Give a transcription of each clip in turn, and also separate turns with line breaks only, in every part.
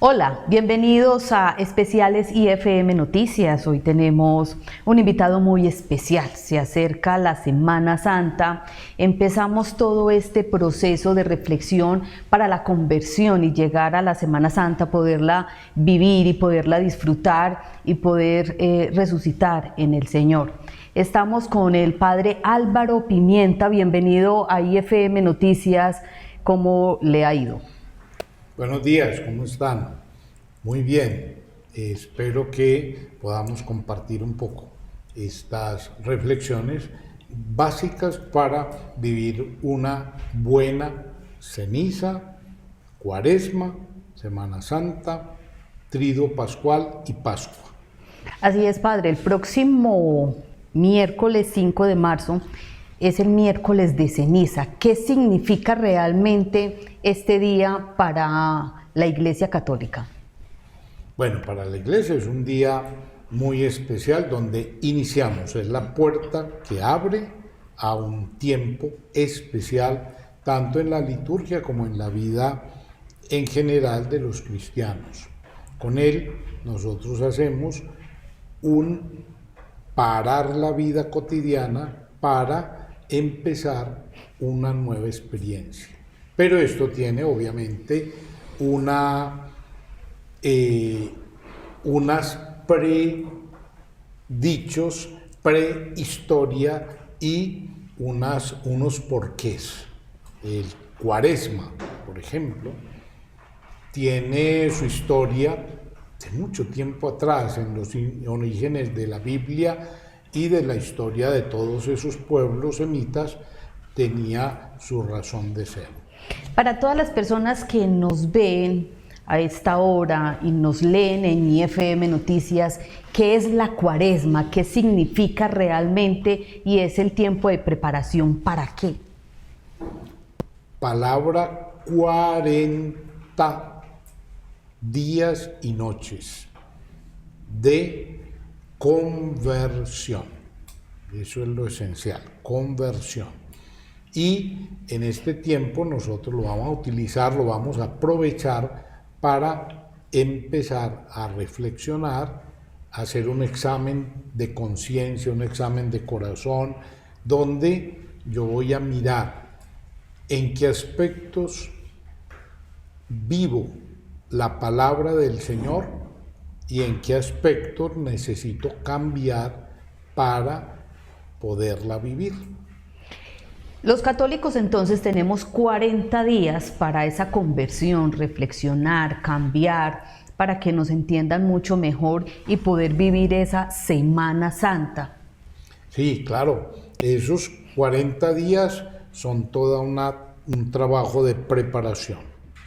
Hola, bienvenidos a Especiales IFM Noticias. Hoy tenemos un invitado muy especial. Se acerca la Semana Santa. Empezamos todo este proceso de reflexión para la conversión y llegar a la Semana Santa, poderla vivir y poderla disfrutar y poder resucitar en el Señor. Estamos con el Padre Álvaro Pimienta. Bienvenido a IFM Noticias. ¿Cómo le ha ido?
Buenos días, ¿cómo están? Muy bien, espero que podamos compartir un poco estas reflexiones básicas para vivir una buena ceniza, cuaresma, Semana Santa, Triduo Pascual y Pascua.
Así es, Padre. El próximo miércoles 5 de marzo es el miércoles de ceniza. ¿Qué significa realmente este día para la Iglesia Católica?
Bueno, para la Iglesia es un día muy especial donde iniciamos, es la puerta que abre a un tiempo especial, tanto en la liturgia como en la vida en general de los cristianos. Con él nosotros hacemos un parar la vida cotidiana para empezar una nueva experiencia. Pero esto tiene obviamente unas predichos, prehistoria y unos porqués. El Cuaresma, por ejemplo, tiene su historia de mucho tiempo atrás, en los orígenes de la Biblia y de la historia de todos esos pueblos semitas, tenía su razón de ser.
Para todas las personas que nos ven a esta hora y nos leen en IFM Noticias, ¿qué es la Cuaresma? ¿Qué significa realmente? Y es el tiempo de preparación, ¿para qué?
Palabra 40 días y noches de conversión. Eso es lo esencial, conversión. Y en este tiempo nosotros lo vamos a utilizar, lo vamos a aprovechar para empezar a reflexionar, a hacer un examen de conciencia, un examen de corazón, donde yo voy a mirar en qué aspectos vivo la palabra del Señor y en qué aspectos necesito cambiar para poderla vivir.
Los católicos entonces tenemos 40 días para esa conversión, reflexionar, cambiar, para que nos entiendan mucho mejor y poder vivir esa Semana Santa.
Sí, claro, esos 40 días son todo un trabajo de preparación,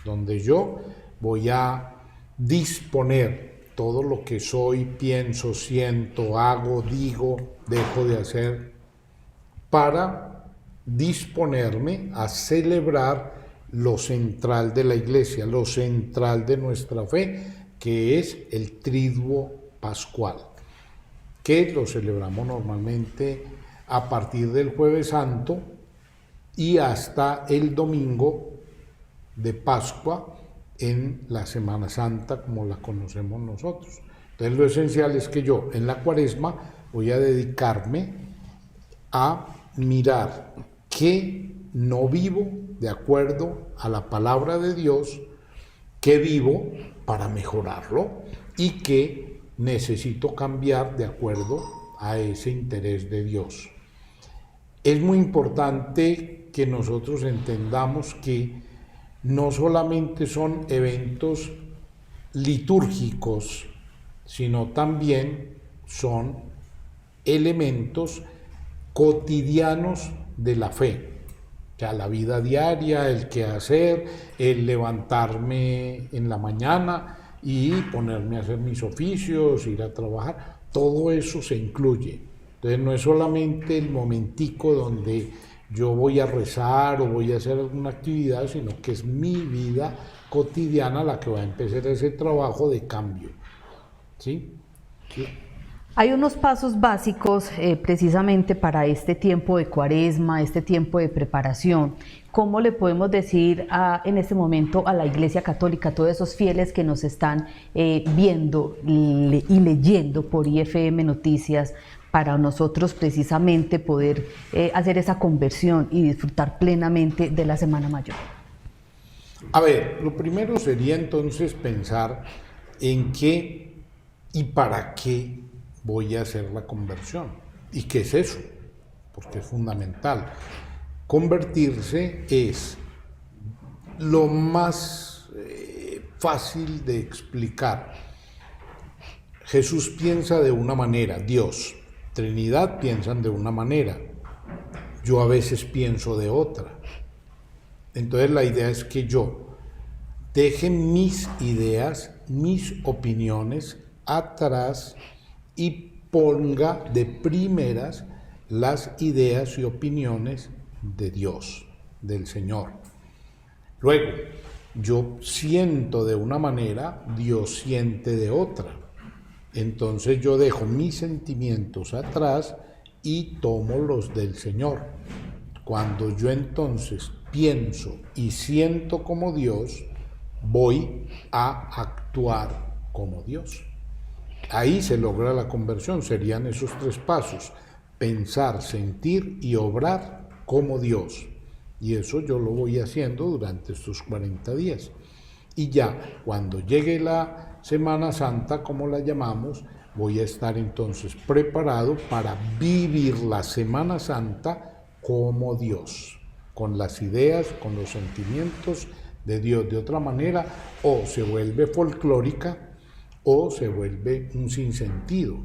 donde yo voy a disponer todo lo que soy, pienso, siento, hago, digo, dejo de hacer, para disponerme a celebrar lo central de la Iglesia, lo central de nuestra fe, que es el Triduo Pascual, que lo celebramos normalmente a partir del Jueves Santo y hasta el domingo de Pascua en la Semana Santa, como la conocemos nosotros. Entonces lo esencial es que yo en la Cuaresma voy a dedicarme a mirar que no vivo de acuerdo a la palabra de Dios, que vivo para mejorarlo y que necesito cambiar de acuerdo a ese interés de Dios. Es muy importante que nosotros entendamos que no solamente son eventos litúrgicos, sino también son elementos cotidianos de la fe, o sea, la vida diaria, el quehacer, el levantarme en la mañana y ponerme a hacer mis oficios, ir a trabajar, todo eso se incluye. Entonces no es solamente el momentico donde yo voy a rezar o voy a hacer alguna actividad, sino que es mi vida cotidiana la que va a empezar ese trabajo de cambio. ¿Sí? Sí.
Hay unos pasos básicos precisamente para este tiempo de Cuaresma, este tiempo de preparación. ¿Cómo le podemos decir en este momento a la Iglesia Católica, a todos esos fieles que nos están viendo y leyendo por IFM Noticias, para nosotros precisamente poder hacer esa conversión y disfrutar plenamente de la Semana Mayor?
A ver, lo primero sería entonces pensar en qué y para qué voy a hacer la conversión. ¿Y qué es eso? Porque es fundamental. Convertirse es lo más fácil de explicar. Jesús piensa de una manera, Dios, Trinidad piensan de una manera, yo a veces pienso de otra. Entonces la idea es que yo deje mis ideas, mis opiniones atrás y ponga de primeras las ideas y opiniones de Dios, del Señor. Luego, yo siento de una manera, Dios siente de otra. Entonces yo dejo mis sentimientos atrás y tomo los del Señor. Cuando yo entonces pienso y siento como Dios, voy a actuar como Dios. Ahí se logra la conversión, serían esos tres pasos: pensar, sentir y obrar como Dios. Y eso yo lo voy haciendo durante estos 40 días. Y ya cuando llegue la Semana Santa, como la llamamos, voy a estar entonces preparado para vivir la Semana Santa como Dios, con las ideas, con los sentimientos de Dios. De otra manera, o se vuelve folclórica o se vuelve un sinsentido.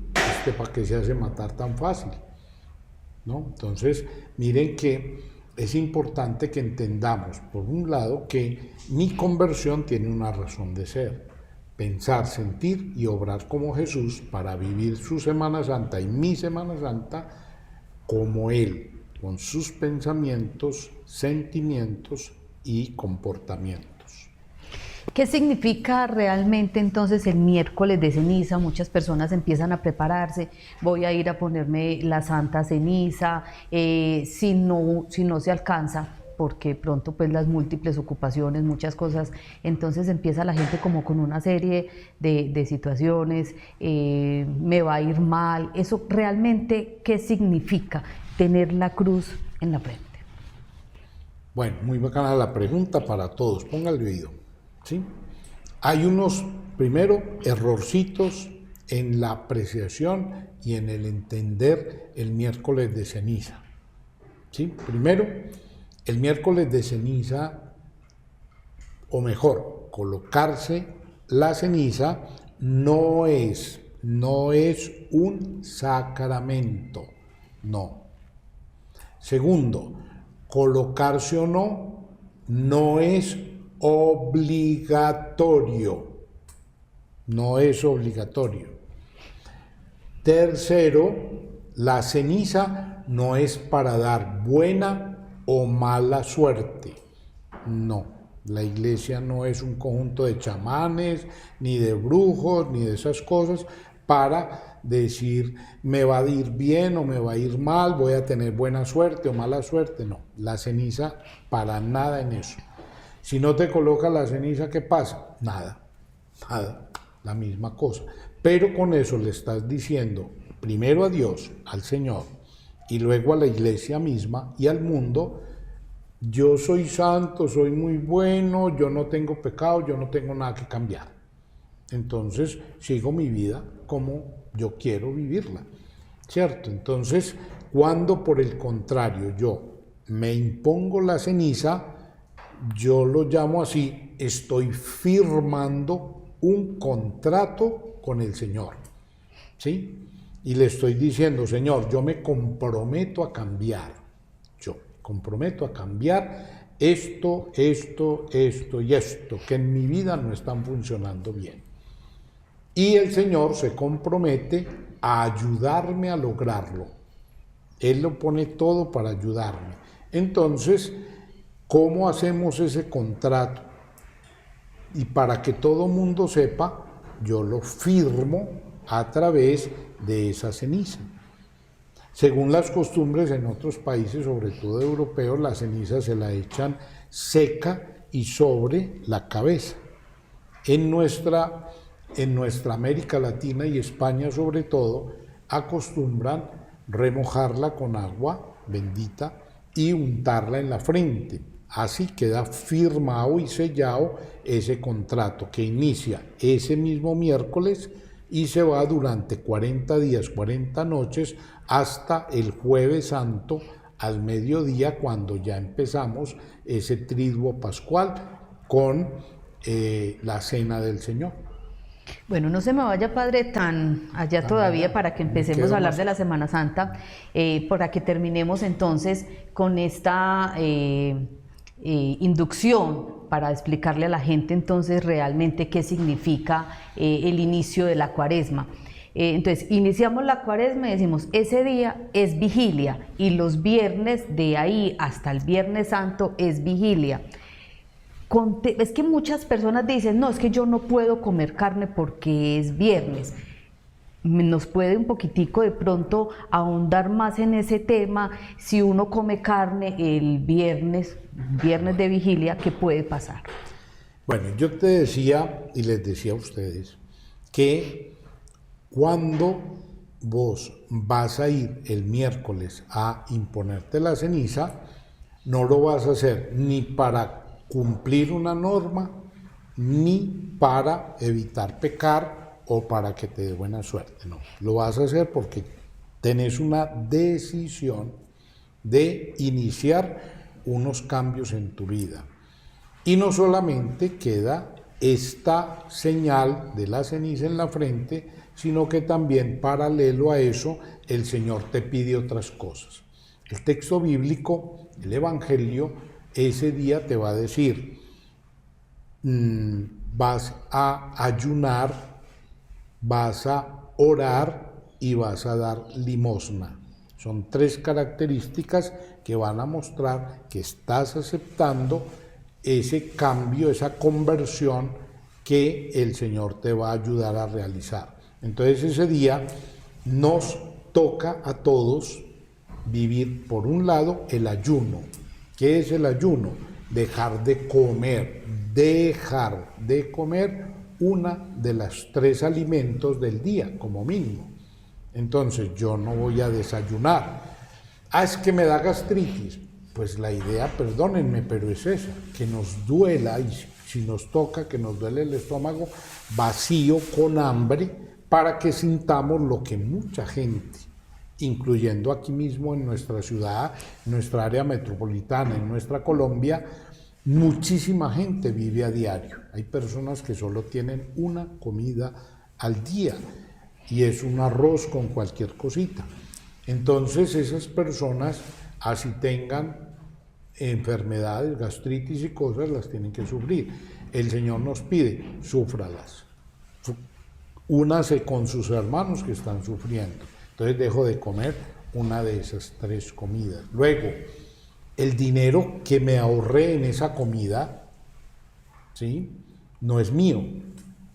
¿Para qué se hace matar tan fácil? ¿No? Entonces, miren que es importante que entendamos, por un lado, que mi conversión tiene una razón de ser: pensar, sentir y obrar como Jesús para vivir su Semana Santa y mi Semana Santa como Él, con sus pensamientos, sentimientos y comportamientos.
¿Qué significa realmente entonces el miércoles de ceniza? Muchas personas empiezan a prepararse, voy a ir a ponerme la Santa Ceniza, si no se alcanza, porque pronto pues las múltiples ocupaciones, muchas cosas, entonces empieza la gente como con una serie de situaciones, me va a ir mal. ¿Eso realmente qué significa tener la cruz en la frente?
Bueno, muy bacana la pregunta para todos, póngale oído. ¿Sí? Hay unos, primero, errorcitos en la apreciación y en el entender el miércoles de ceniza. ¿Sí? Primero, el miércoles de ceniza, o mejor, colocarse la ceniza no es un sacramento, no. Segundo, colocarse o no es obligatorio, no es obligatorio. Tercero, la ceniza no es para dar buena o mala suerte, no. La iglesia no es un conjunto de chamanes, ni de brujos, ni de esas cosas para decir me va a ir bien o me va a ir mal, voy a tener buena suerte o mala suerte, no. La ceniza para nada en eso. Si no te colocas la ceniza, ¿qué pasa? Nada, la misma cosa. Pero con eso le estás diciendo primero a Dios, al Señor, y luego a la iglesia misma y al mundo: yo soy santo, soy muy bueno, yo no tengo pecado, yo no tengo nada que cambiar. Entonces sigo mi vida como yo quiero vivirla, ¿cierto? Entonces, cuando por el contrario yo me impongo la ceniza, yo lo llamo así: estoy firmando un contrato con el Señor, ¿sí? Y le estoy diciendo: Señor, yo me comprometo a cambiar, yo comprometo a cambiar esto y esto, que en mi vida no están funcionando bien. Y el Señor se compromete a ayudarme a lograrlo. Él lo pone todo para ayudarme. Entonces, ¿cómo hacemos ese contrato? Y para que todo mundo sepa, yo lo firmo a través de esa ceniza. Según las costumbres en otros países, sobre todo europeos, la ceniza se la echan seca y sobre la cabeza. En nuestra América Latina y España sobre todo, acostumbran remojarla con agua bendita y untarla en la frente. Así queda firmado y sellado ese contrato que inicia ese mismo miércoles y se va durante 40 días, 40 noches, hasta el Jueves Santo al mediodía, cuando ya empezamos ese triduo pascual con la Cena del Señor.
Bueno, no se me vaya, padre, tan allá todavía para que empecemos a hablar de la Semana Santa, para que terminemos entonces con esta inducción para explicarle a la gente entonces realmente qué significa el inicio de la Cuaresma. Entonces, iniciamos la Cuaresma y decimos, ese día es vigilia, y los viernes de ahí hasta el Viernes Santo es vigilia. Es que muchas personas dicen, no, es que yo no puedo comer carne porque es viernes. ¿Nos puede un poquitico de pronto ahondar más en ese tema? Si uno come carne el viernes de vigilia, ¿qué puede pasar?
Bueno, yo te decía y les decía a ustedes que cuando vos vas a ir el miércoles a imponerte la ceniza, no lo vas a hacer ni para cumplir una norma, ni para evitar pecar o para que te dé buena suerte, no. Lo vas a hacer porque tenés una decisión de iniciar unos cambios en tu vida. Y no solamente queda esta señal de la ceniza en la frente, sino que también paralelo a eso el Señor te pide otras cosas. El texto bíblico, el Evangelio, ese día te va a decir, vas a ayunar, vas a orar y vas a dar limosna. Son tres características que van a mostrar que estás aceptando ese cambio, esa conversión que el Señor te va a ayudar a realizar. Entonces ese día nos toca a todos vivir, por un lado, el ayuno. ¿Qué es el ayuno? Dejar de comer una de las tres alimentos del día, como mínimo. Entonces yo no voy a desayunar. Es que me da gastritis. Pues la idea, perdónenme, pero es esa, que nos duela, y si nos toca, que nos duele el estómago vacío, con hambre, para que sintamos lo que mucha gente, incluyendo aquí mismo en nuestra ciudad, en nuestra área metropolitana, en nuestra Colombia, muchísima gente vive a diario. Hay personas que solo tienen una comida al día y es un arroz con cualquier cosita. Entonces esas personas, así tengan enfermedades, gastritis y cosas, las tienen que sufrir. El Señor nos pide, súfralas. Únase con sus hermanos que están sufriendo. Entonces dejo de comer una de esas tres comidas. Luego, el dinero que me ahorré en esa comida, ¿sí?, no es mío.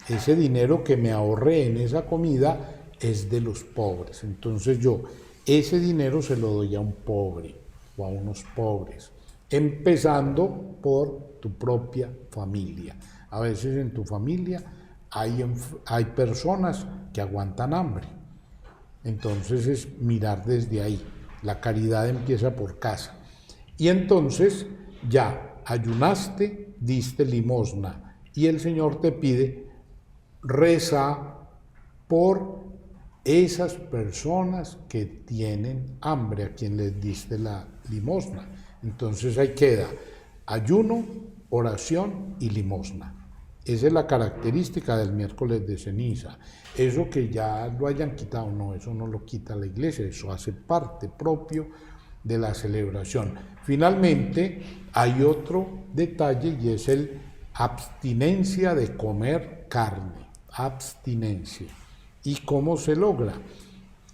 Ese dinero que me ahorré en esa comida es de los pobres. Entonces yo ese dinero se lo doy a un pobre o a unos pobres, empezando por tu propia familia. A veces en tu familia hay personas que aguantan hambre. Entonces es mirar desde ahí. La caridad empieza por casa. Y entonces ya ayunaste, diste limosna y el Señor te pide, reza por esas personas que tienen hambre, a quien les diste la limosna. Entonces ahí queda ayuno, oración y limosna. Esa es la característica del miércoles de ceniza. Eso que ya lo hayan quitado, no, eso no lo quita la iglesia, eso hace parte propio de la celebración. Finalmente, hay otro detalle y es el abstinencia de comer carne, abstinencia. ¿Y cómo se logra?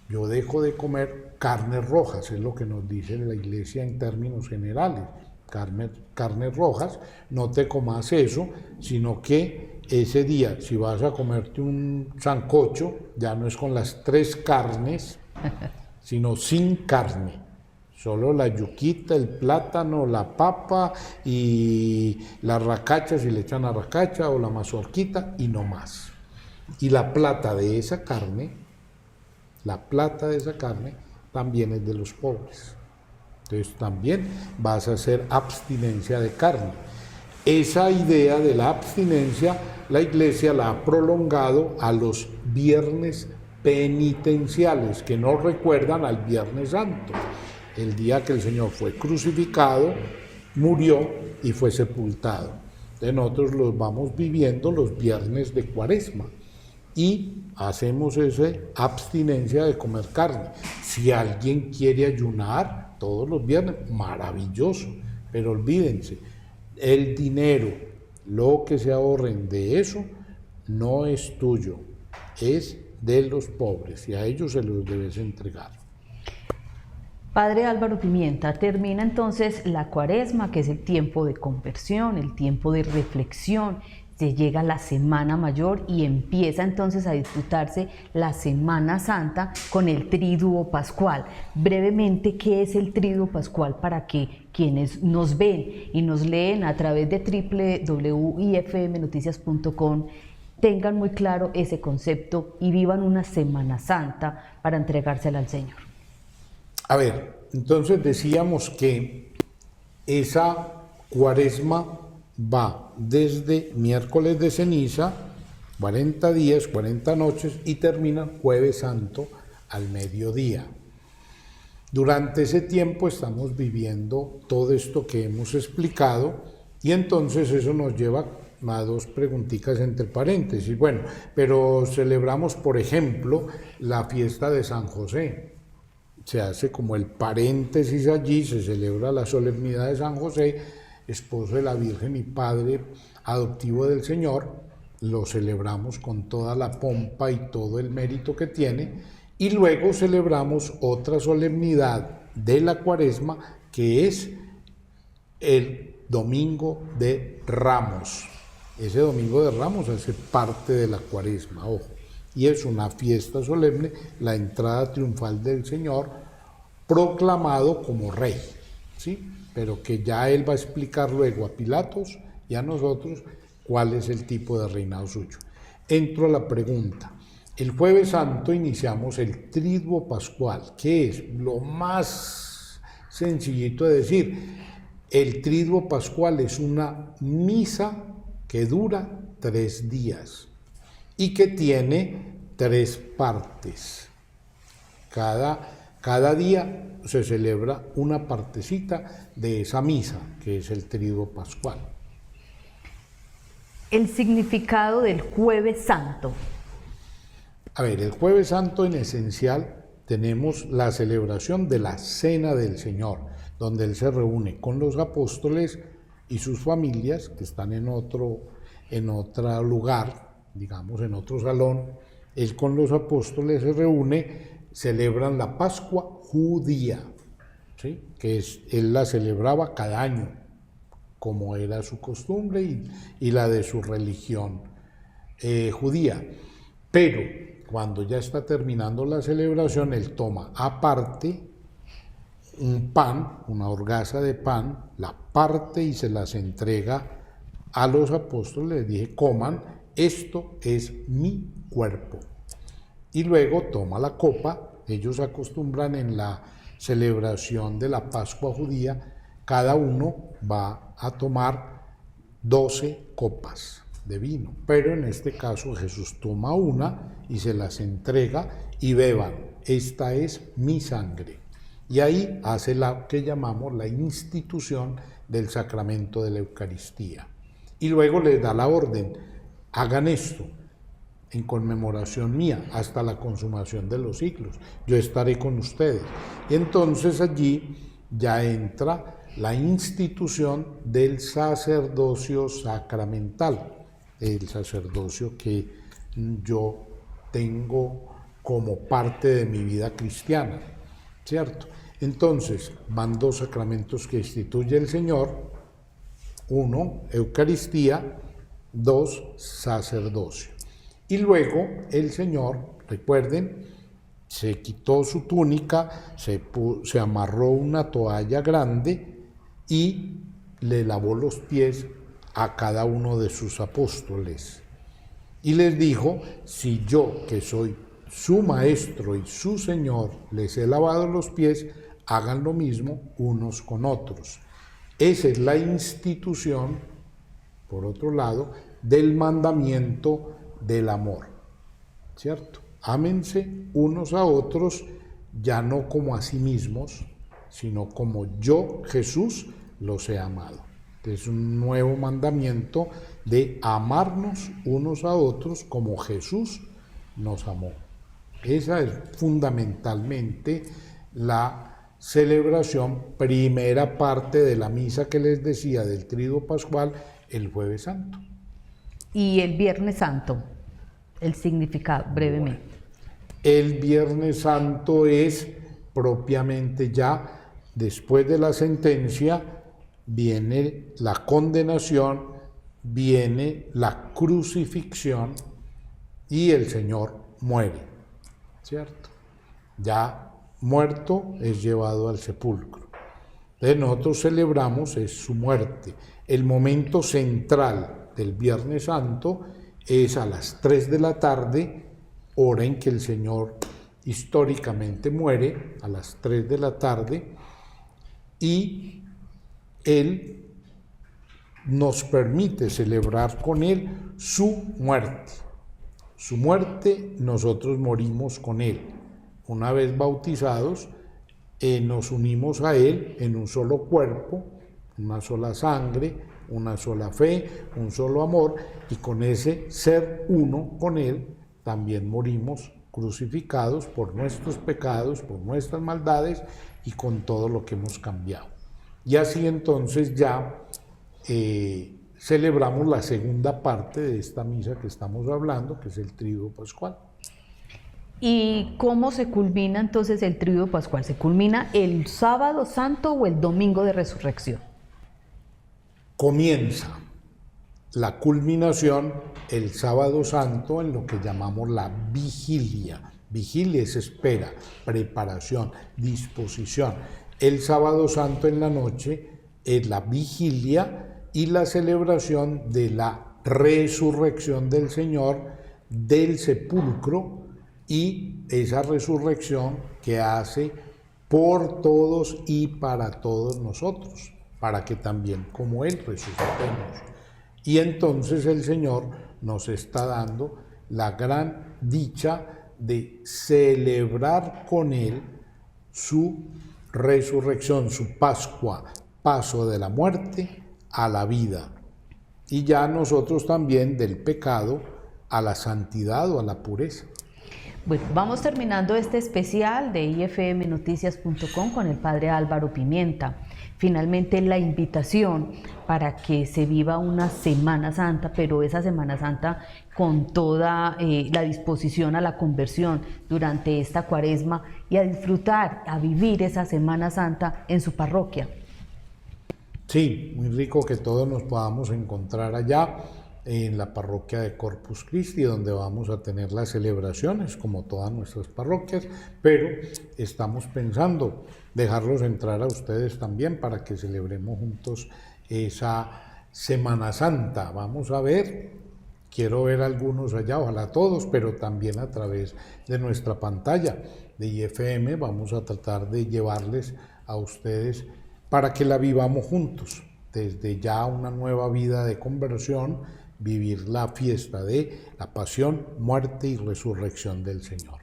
Yo dejo de comer carnes rojas, es lo que nos dice la iglesia en términos generales. Carnes rojas, no te comas eso, sino que ese día, si vas a comerte un sancocho, ya no es con las 3 carnes, sino sin carne. Solo la yuquita, el plátano, la papa y la racacha, si le echan a racacha, o la mazorquita, y no más. Y la plata de esa carne también es de los pobres. Entonces también vas a hacer abstinencia de carne. Esa idea de la abstinencia, la Iglesia la ha prolongado a los viernes penitenciales, que nos recuerdan al Viernes Santo, el día que el Señor fue crucificado, murió y fue sepultado. Entonces nosotros los vamos viviendo los viernes de Cuaresma y hacemos esa abstinencia de comer carne. Si alguien quiere ayunar todos los viernes, maravilloso, pero olvídense, el dinero, lo que se ahorren de eso, no es tuyo, es de los pobres y a ellos se los debes entregar.
Padre Álvaro Pimienta, termina entonces la Cuaresma, que es el tiempo de conversión, el tiempo de reflexión. Se llega la Semana Mayor y empieza entonces a disfrutarse la Semana Santa con el Triduo Pascual. Brevemente, ¿qué es el Triduo Pascual para que quienes nos ven y nos leen a través de www.ifmnoticias.com tengan muy claro ese concepto y vivan una Semana Santa para entregársela al Señor?
A ver, entonces decíamos que esa Cuaresma va desde miércoles de ceniza, 40 días, 40 noches, y termina Jueves Santo al mediodía. Durante ese tiempo estamos viviendo todo esto que hemos explicado, y entonces eso nos lleva a 2 preguntitas entre paréntesis. Bueno, pero celebramos, por ejemplo, la fiesta de San José. Se hace como el paréntesis allí, se celebra la solemnidad de San José, esposo de la Virgen y padre adoptivo del Señor. Lo celebramos con toda la pompa y todo el mérito que tiene, y luego celebramos otra solemnidad de la Cuaresma, que es el Domingo de Ramos. Ese Domingo de Ramos hace parte de la Cuaresma, ojo, y es una fiesta solemne, la entrada triunfal del Señor, proclamado como Rey, ¿sí? Pero que ya Él va a explicar luego a Pilatos y a nosotros cuál es el tipo de reinado suyo. Entro a la pregunta. El Jueves Santo iniciamos el Triduo Pascual, que es lo más sencillito de decir. El Triduo Pascual es una misa que dura 3 días y que tiene 3 partes. Cada día se celebra una partecita de esa misa, que es el Triduo Pascual.
El significado del Jueves Santo.
A ver, el Jueves Santo en esencial tenemos la celebración de la Cena del Señor, donde Él se reúne con los apóstoles y sus familias, que están en otro lugar, digamos en otro salón. Él con los apóstoles se reúne, celebran la Pascua judía, ¿sí? Él la celebraba cada año, como era su costumbre y la de su religión judía. Pero cuando ya está terminando la celebración, él toma aparte un pan, una horgaza de pan, la parte y se las entrega a los apóstoles. Les dije, coman, esto es mi cuerpo. Y luego toma la copa. Ellos acostumbran en la celebración de la Pascua judía, cada uno va a tomar 12 copas de vino, pero en este caso Jesús toma una y se las entrega y beban, esta es mi sangre. Y ahí hace la que llamamos la institución del sacramento de la Eucaristía. Y luego les da la orden, hagan esto en conmemoración mía hasta la consumación de los siglos. Yo estaré con ustedes. Y entonces allí ya entra la institución del sacerdocio sacramental, el sacerdocio que yo tengo como parte de mi vida cristiana, ¿cierto? Entonces, van 2 sacramentos que instituye el Señor. Uno, Eucaristía, 2, sacerdocio. Y luego el Señor, recuerden, se quitó su túnica, se amarró una toalla grande y le lavó los pies a cada uno de sus apóstoles. Y les dijo, si yo, que soy su maestro y su Señor, les he lavado los pies, hagan lo mismo unos con otros. Esa es la institución, por otro lado, del mandamiento del amor, ¿cierto? Ámense unos a otros, ya no como a sí mismos, sino como yo, Jesús, los he amado. Es un nuevo mandamiento de amarnos unos a otros como Jesús nos amó. Esa es fundamentalmente la celebración, primera parte de la misa que les decía del Tríduo Pascual el Jueves Santo.
Y el Viernes Santo, el significado, brevemente.
El Viernes Santo es propiamente ya, después de la sentencia, viene la condenación, viene la crucifixión y el Señor muere, ¿cierto? Ya muerto es llevado al sepulcro. Entonces nosotros celebramos es su muerte. El momento central del Viernes Santo es a las 3 de la tarde, hora en que el Señor históricamente muere, a las 3 de la tarde, y Él nos permite celebrar con Él su muerte. Su muerte, nosotros morimos con Él. Una vez bautizados, nos unimos a Él en un solo cuerpo, una sola sangre, una sola fe, un solo amor, y con ese ser uno con Él, también morimos crucificados por nuestros pecados, por nuestras maldades y con todo lo que hemos cambiado. Y así entonces ya celebramos la segunda parte de esta misa que estamos hablando, que es el Tríduo Pascual.
¿Y cómo se culmina entonces el Tríduo Pascual? ¿Se culmina el Sábado Santo o el Domingo de Resurrección?
Comienza la culminación el Sábado Santo en lo que llamamos la vigilia. Vigilia es espera, preparación, disposición. El Sábado Santo en la noche es la vigilia y la celebración de la resurrección del Señor del sepulcro y esa resurrección que hace por todos y para todos nosotros, para que también como Él resucitemos. Y entonces el Señor nos está dando la gran dicha de celebrar con Él su resurrección, su Pascua, paso de la muerte a la vida. Y ya nosotros también del pecado a la santidad o a la pureza.
Bueno, vamos terminando este especial de ifmnoticias.com con el Padre Álvaro Pimienta. Finalmente la invitación para que se viva una Semana Santa, pero esa Semana Santa con toda la disposición a la conversión durante esta Cuaresma y a disfrutar, a vivir esa Semana Santa en su parroquia.
Sí, muy rico que todos nos podamos encontrar allá en la parroquia de Corpus Christi, donde vamos a tener las celebraciones como todas nuestras parroquias, pero estamos pensando dejarlos entrar a ustedes también para que celebremos juntos esa Semana Santa. Vamos a ver, quiero ver algunos allá, ojalá todos, pero también a través de nuestra pantalla de IFM vamos a tratar de llevarles a ustedes para que la vivamos juntos, desde ya una nueva vida de conversión, vivir la fiesta de la pasión, muerte y resurrección del Señor.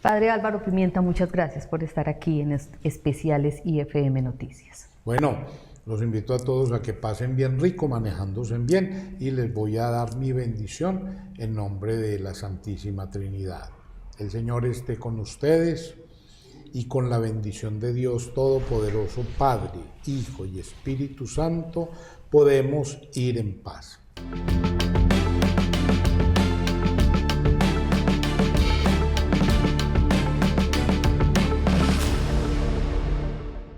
Padre Álvaro Pimienta, muchas gracias por estar aquí en especiales IFM Noticias.
Bueno, los invito a todos a que pasen bien rico, manejándose bien, y les voy a dar mi bendición en nombre de la Santísima Trinidad. El Señor esté con ustedes y con la bendición de Dios Todopoderoso, Padre, Hijo y Espíritu Santo, podemos ir en paz.